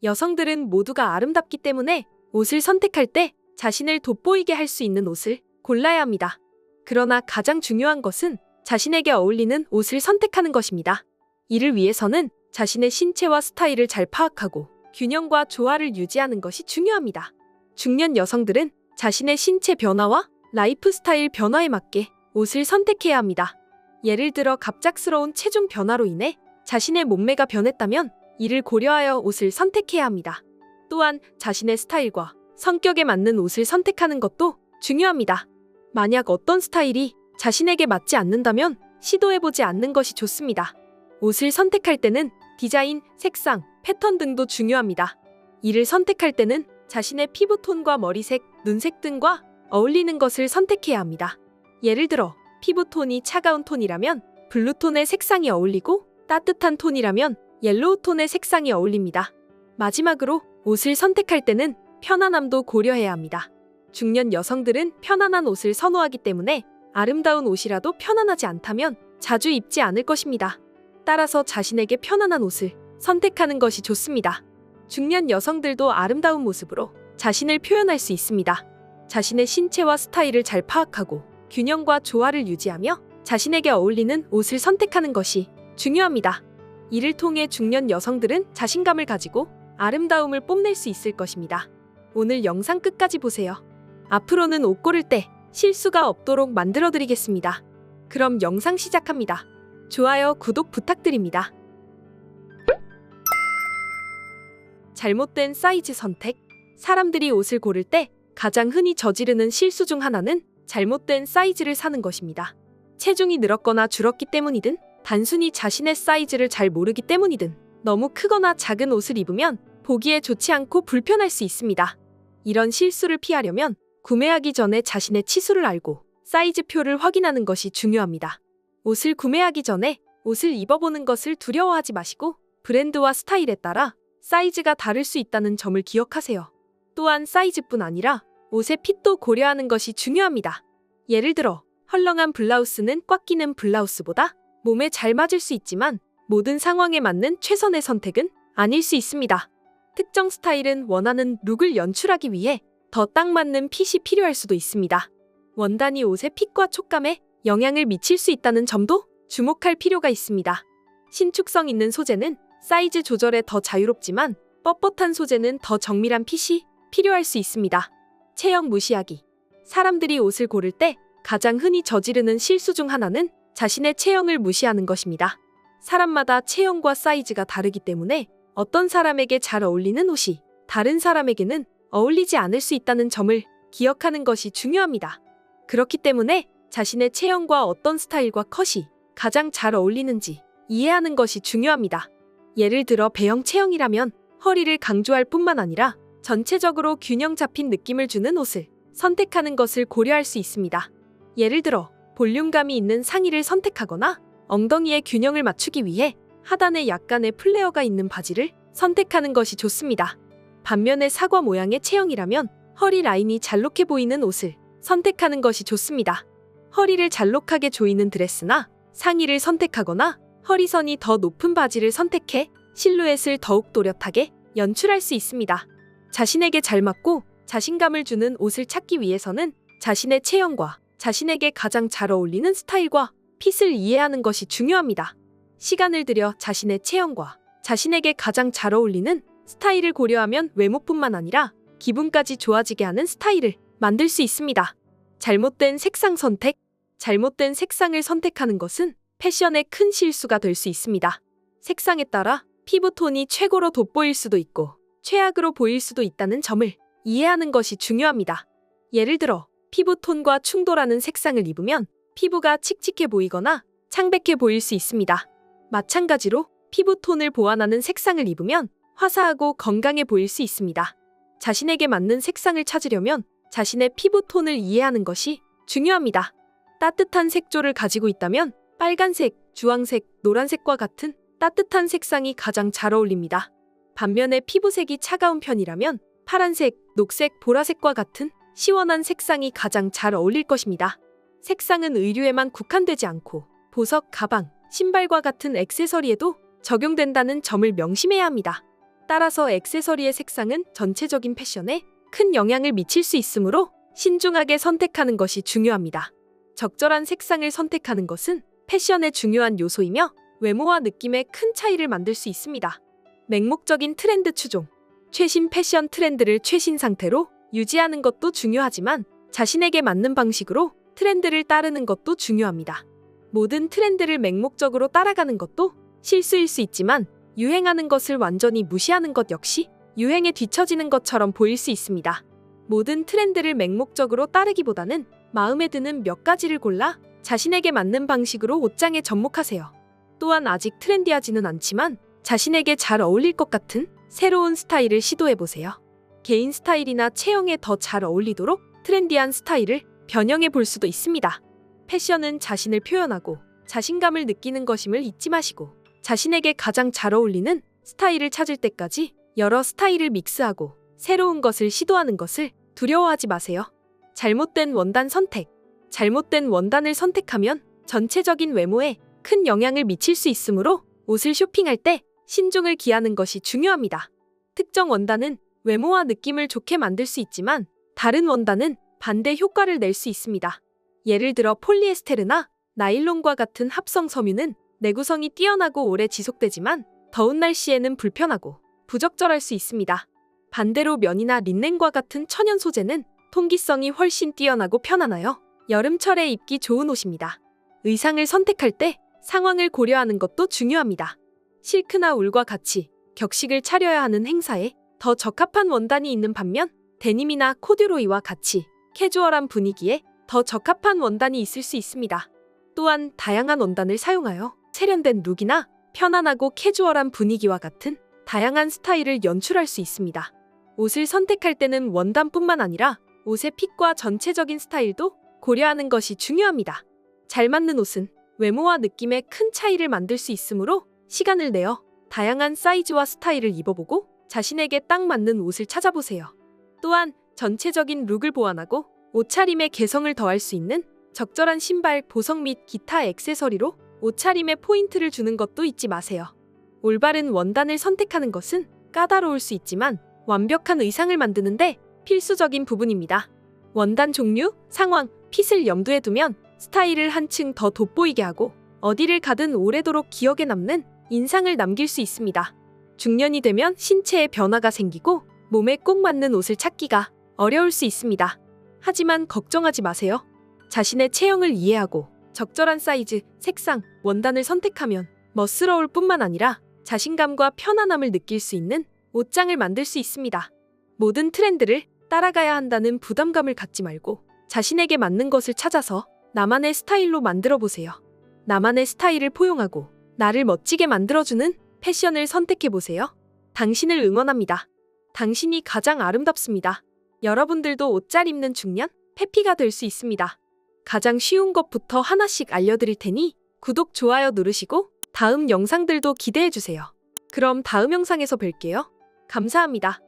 여성들은 모두가 아름답기 때문에 옷을 선택할 때 자신을 돋보이게 할 수 있는 옷을 골라야 합니다. 그러나 가장 중요한 것은 자신에게 어울리는 옷을 선택하는 것입니다. 이를 위해서는 자신의 신체와 스타일을 잘 파악하고 균형과 조화를 유지하는 것이 중요합니다. 중년 여성들은 자신의 신체 변화와 라이프 스타일 변화에 맞게 옷을 선택해야 합니다. 예를 들어 갑작스러운 체중 변화로 인해 자신의 몸매가 변했다면 이를 고려하여 옷을 선택해야 합니다. 또한 자신의 스타일과 성격에 맞는 옷을 선택하는 것도 중요합니다. 만약 어떤 스타일이 자신에게 맞지 않는다면 시도해보지 않는 것이 좋습니다. 옷을 선택할 때는 디자인, 색상, 패턴 등도 중요합니다. 이를 선택할 때는 자신의 피부톤과 머리색, 눈색 등과 어울리는 것을 선택해야 합니다. 예를 들어 피부톤이 차가운 톤이라면 블루톤의 색상이 어울리고 따뜻한 톤이라면 옐로우 톤의 색상이 어울립니다. 마지막으로 옷을 선택할 때는 편안함도 고려해야 합니다. 중년 여성들은 편안한 옷을 선호하기 때문에 아름다운 옷이라도 편안하지 않다면 자주 입지 않을 것입니다. 따라서 자신에게 편안한 옷을 선택하는 것이 좋습니다. 중년 여성들도 아름다운 모습으로 자신을 표현할 수 있습니다. 자신의 신체와 스타일을 잘 파악하고 균형과 조화를 유지하며 자신에게 어울리는 옷을 선택하는 것이 중요합니다. 이를 통해 중년 여성들은 자신감을 가지고 아름다움을 뽐낼 수 있을 것입니다. 오늘 영상 끝까지 보세요. 앞으로는 옷 고를 때 실수가 없도록 만들어드리겠습니다. 그럼 영상 시작합니다. 좋아요, 구독 부탁드립니다. 잘못된 사이즈 선택. 사람들이 옷을 고를 때 가장 흔히 저지르는 실수 중 하나는 잘못된 사이즈를 사는 것입니다. 체중이 늘었거나 줄었기 때문이든 단순히 자신의 사이즈를 잘 모르기 때문이든 너무 크거나 작은 옷을 입으면 보기에 좋지 않고 불편할 수 있습니다. 이런 실수를 피하려면 구매하기 전에 자신의 치수를 알고 사이즈표를 확인하는 것이 중요합니다. 옷을 구매하기 전에 옷을 입어보는 것을 두려워하지 마시고 브랜드와 스타일에 따라 사이즈가 다를 수 있다는 점을 기억하세요. 또한 사이즈뿐 아니라 옷의 핏도 고려하는 것이 중요합니다. 예를 들어 헐렁한 블라우스는 꽉 끼는 블라우스보다 몸에 잘 맞을 수 있지만 모든 상황에 맞는 최선의 선택은 아닐 수 있습니다. 특정 스타일은 원하는 룩을 연출하기 위해 더 딱 맞는 핏이 필요할 수도 있습니다. 원단이 옷의 핏과 촉감에 영향을 미칠 수 있다는 점도 주목할 필요가 있습니다. 신축성 있는 소재는 사이즈 조절에 더 자유롭지만 뻣뻣한 소재는 더 정밀한 핏이 필요할 수 있습니다. 체형 무시하기. 사람들이 옷을 고를 때 가장 흔히 저지르는 실수 중 하나는 자신의 체형을 무시하는 것입니다. 사람마다 체형과 사이즈가 다르기 때문에 어떤 사람에게 잘 어울리는 옷이 다른 사람에게는 어울리지 않을 수 있다는 점을 기억하는 것이 중요합니다. 그렇기 때문에 자신의 체형과 어떤 스타일과 컷이 가장 잘 어울리는지 이해하는 것이 중요합니다. 예를 들어 배영 체형이라면 허리를 강조할 뿐만 아니라 전체적으로 균형 잡힌 느낌을 주는 옷을 선택하는 것을 고려할 수 있습니다. 예를 들어 볼륨감이 있는 상의를 선택하거나 엉덩이의 균형을 맞추기 위해 하단에 약간의 플레어가 있는 바지를 선택하는 것이 좋습니다. 반면에 사과 모양의 체형이라면 허리 라인이 잘록해 보이는 옷을 선택하는 것이 좋습니다. 허리를 잘록하게 조이는 드레스나 상의를 선택하거나 허리선이 더 높은 바지를 선택해 실루엣을 더욱 또렷하게 연출할 수 있습니다. 자신에게 잘 맞고 자신감을 주는 옷을 찾기 위해서는 자신의 체형과 자신에게 가장 잘 어울리는 스타일과 핏을 이해하는 것이 중요합니다. 시간을 들여 자신의 체형과 자신에게 가장 잘 어울리는 스타일을 고려하면 외모뿐만 아니라 기분까지 좋아지게 하는 스타일을 만들 수 있습니다. 잘못된 색상 선택. 잘못된 색상을 선택하는 것은 패션의 큰 실수가 될 수 있습니다. 색상에 따라 피부톤이 최고로 돋보일 수도 있고 최악으로 보일 수도 있다는 점을 이해하는 것이 중요합니다. 예를 들어 피부톤과 충돌하는 색상을 입으면 피부가 칙칙해 보이거나 창백해 보일 수 있습니다. 마찬가지로 피부톤을 보완하는 색상을 입으면 화사하고 건강해 보일 수 있습니다. 자신에게 맞는 색상을 찾으려면 자신의 피부톤을 이해하는 것이 중요합니다. 따뜻한 색조를 가지고 있다면 빨간색, 주황색, 노란색과 같은 따뜻한 색상이 가장 잘 어울립니다. 반면에 피부색이 차가운 편이라면 파란색, 녹색, 보라색과 같은 시원한 색상이 가장 잘 어울릴 것입니다. 색상은 의류에만 국한되지 않고 보석, 가방, 신발과 같은 액세서리에도 적용된다는 점을 명심해야 합니다. 따라서 액세서리의 색상은 전체적인 패션에 큰 영향을 미칠 수 있으므로 신중하게 선택하는 것이 중요합니다. 적절한 색상을 선택하는 것은 패션의 중요한 요소이며 외모와 느낌에 큰 차이를 만들 수 있습니다. 맹목적인 트렌드 추종. 최신 패션 트렌드를 최신 상태로 유지하는 것도 중요하지만 자신에게 맞는 방식으로 트렌드를 따르는 것도 중요합니다. 모든 트렌드를 맹목적으로 따라가는 것도 실수일 수 있지만 유행하는 것을 완전히 무시하는 것 역시 유행에 뒤처지는 것처럼 보일 수 있습니다. 모든 트렌드를 맹목적으로 따르기보다는 마음에 드는 몇 가지를 골라 자신에게 맞는 방식으로 옷장에 접목하세요. 또한 아직 트렌디하지는 않지만 자신에게 잘 어울릴 것 같은 새로운 스타일을 시도해보세요. 개인 스타일이나 체형에 더 잘 어울리도록 트렌디한 스타일을 변형해 볼 수도 있습니다. 패션은 자신을 표현하고 자신감을 느끼는 것임을 잊지 마시고 자신에게 가장 잘 어울리는 스타일을 찾을 때까지 여러 스타일을 믹스하고 새로운 것을 시도하는 것을 두려워하지 마세요. 잘못된 원단 선택. 잘못된 원단을 선택하면 전체적인 외모에 큰 영향을 미칠 수 있으므로 옷을 쇼핑할 때 신중을 기하는 것이 중요합니다. 특정 원단은 외모와 느낌을 좋게 만들 수 있지만 다른 원단은 반대 효과를 낼 수 있습니다. 예를 들어 폴리에스테르나 나일론과 같은 합성 섬유는 내구성이 뛰어나고 오래 지속되지만 더운 날씨에는 불편하고 부적절할 수 있습니다. 반대로 면이나 린넨과 같은 천연 소재는 통기성이 훨씬 뛰어나고 편안하여 여름철에 입기 좋은 옷입니다. 의상을 선택할 때 상황을 고려하는 것도 중요합니다. 실크나 울과 같이 격식을 차려야 하는 행사에 더 적합한 원단이 있는 반면 데님이나 코듀로이와 같이 캐주얼한 분위기에 더 적합한 원단이 있을 수 있습니다. 또한 다양한 원단을 사용하여 세련된 룩이나 편안하고 캐주얼한 분위기와 같은 다양한 스타일을 연출할 수 있습니다. 옷을 선택할 때는 원단뿐만 아니라 옷의 핏과 전체적인 스타일도 고려하는 것이 중요합니다. 잘 맞는 옷은 외모와 느낌에 큰 차이를 만들 수 있으므로 시간을 내어 다양한 사이즈와 스타일을 입어보고 자신에게 딱 맞는 옷을 찾아보세요. 또한 전체적인 룩을 보완하고 옷차림에 개성을 더할 수 있는 적절한 신발, 보석 및 기타 액세서리로 옷차림에 포인트를 주는 것도 잊지 마세요. 올바른 원단을 선택하는 것은 까다로울 수 있지만 완벽한 의상을 만드는데 필수적인 부분입니다. 원단 종류, 상황, 핏을 염두에 두면 스타일을 한층 더 돋보이게 하고 어디를 가든 오래도록 기억에 남는 인상을 남길 수 있습니다. 중년이 되면 신체에 변화가 생기고 몸에 꼭 맞는 옷을 찾기가 어려울 수 있습니다. 하지만 걱정하지 마세요. 자신의 체형을 이해하고 적절한 사이즈, 색상, 원단을 선택하면 멋스러울 뿐만 아니라 자신감과 편안함을 느낄 수 있는 옷장을 만들 수 있습니다. 모든 트렌드를 따라가야 한다는 부담감을 갖지 말고 자신에게 맞는 것을 찾아서 나만의 스타일로 만들어 보세요. 나만의 스타일을 포용하고 나를 멋지게 만들어주는 패션을 선택해 보세요. 당신을 응원합니다. 당신이 가장 아름답습니다. 여러분들도 옷 잘 입는 중년 페피가 될 수 있습니다. 가장 쉬운 것부터 하나씩 알려드릴 테니 구독, 좋아요 누르시고 다음 영상들도 기대해주세요. 그럼 다음 영상에서 뵐게요. 감사합니다.